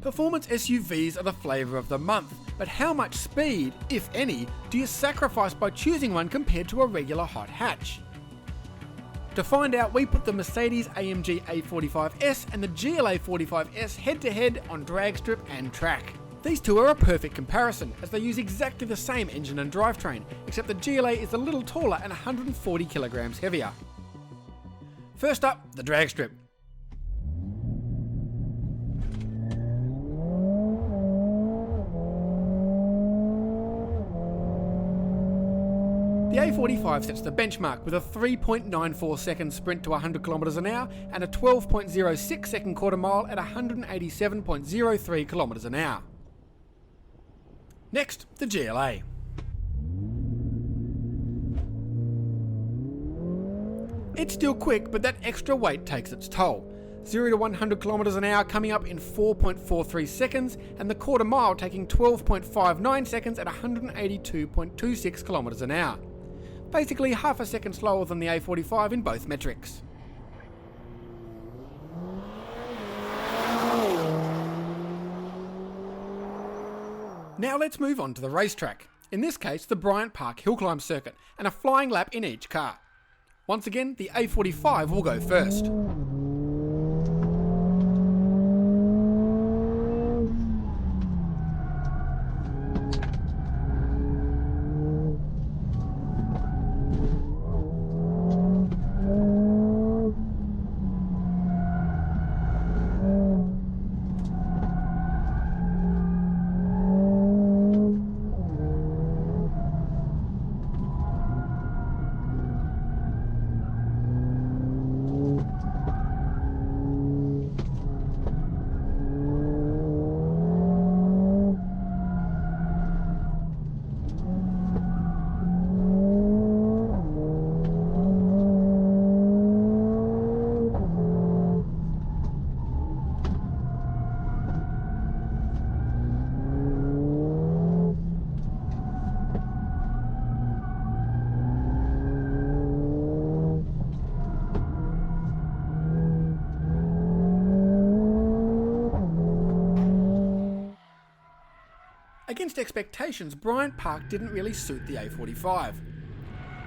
Performance SUVs are the flavour of the month, but how much speed, if any, do you sacrifice by choosing one compared to a regular hot hatch? To find out, we put the Mercedes-AMG A45 S and the GLA 45 S head to head on drag strip and track. These two are a perfect comparison, as they use exactly the same engine and drivetrain, except the GLA is a little taller and 140 kilograms heavier. First up, the drag strip. The A45 sets the benchmark with a 3.94 second sprint to 100 km an hour and a 12.06 second quarter mile at 187.03 km an hour. Next, the GLA. It's still quick, but that extra weight takes its toll. 0 to 100 km an hour coming up in 4.43 seconds, and the quarter mile taking 12.59 seconds at 182.26 km an hour. Basically half a second slower than the A45 in both metrics. Now let's move on to the racetrack. In this case, the Bryant Park Hill Climb circuit, and a flying lap in each car. Once again, the A45 will go first. Against expectations, Bryant Park didn't really suit the A45.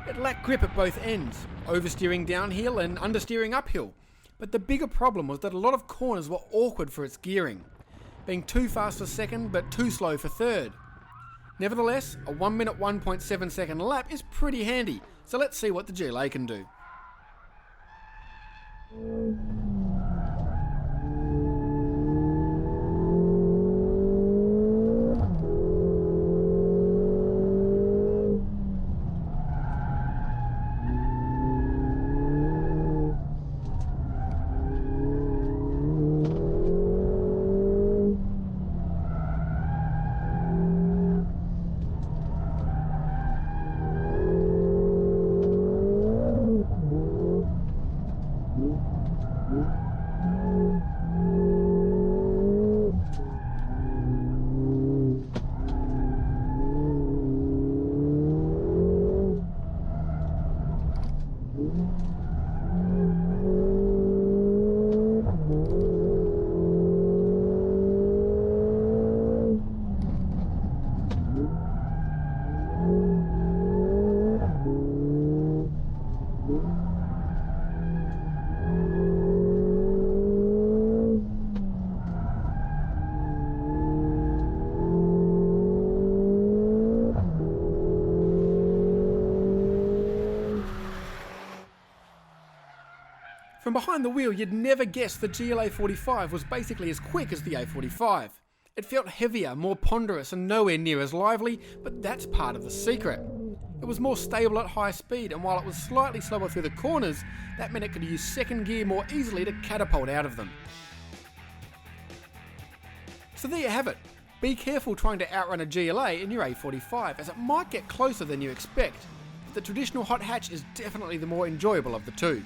It lacked grip at both ends, oversteering downhill and understeering uphill. But the bigger problem was that a lot of corners were awkward for its gearing, being too fast for second but too slow for third. Nevertheless, a 1 minute 1.7 second lap is pretty handy, so let's see what the GLA can do. From behind the wheel, you'd never guess the GLA 45 was basically as quick as the A45. It felt heavier, more ponderous and nowhere near as lively, but that's part of the secret. It was more stable at high speed, and while it was slightly slower through the corners, that meant it could use second gear more easily to catapult out of them. So there you have it. Be careful trying to outrun a GLA in your A45, as it might get closer than you expect, but the traditional hot hatch is definitely the more enjoyable of the two.